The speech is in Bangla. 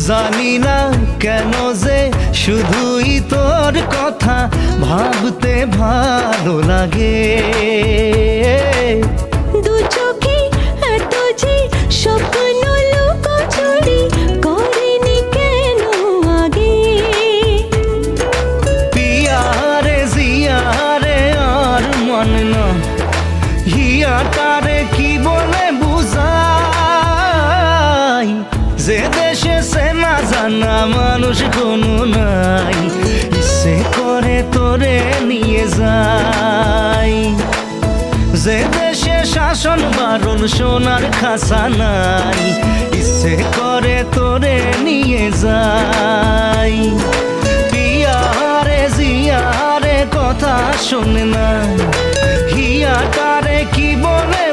জানি না কেন যে শুধুই তোর কথা ভাবতে ভালো লাগে। দু চোখে এত যে স্বপ্ন লুকোচুরি করেনি কেন আগে। পিয়ারে জিয়ারে আর মানে না, হিয়াটারে কি বলে বুঝাই, যে দেশে সে না জানা মানুষ কোনো নাই, ইচ্ছে করে তোরে নিয়ে যাই। যে দেশে শাসন বারণ সোনার খাসা নাই, ইচ্ছে করে তোরে নিয়ে যাই। পিয়ারে জিয়ারে কথা শোনে না, হিয়াটারে কি বলে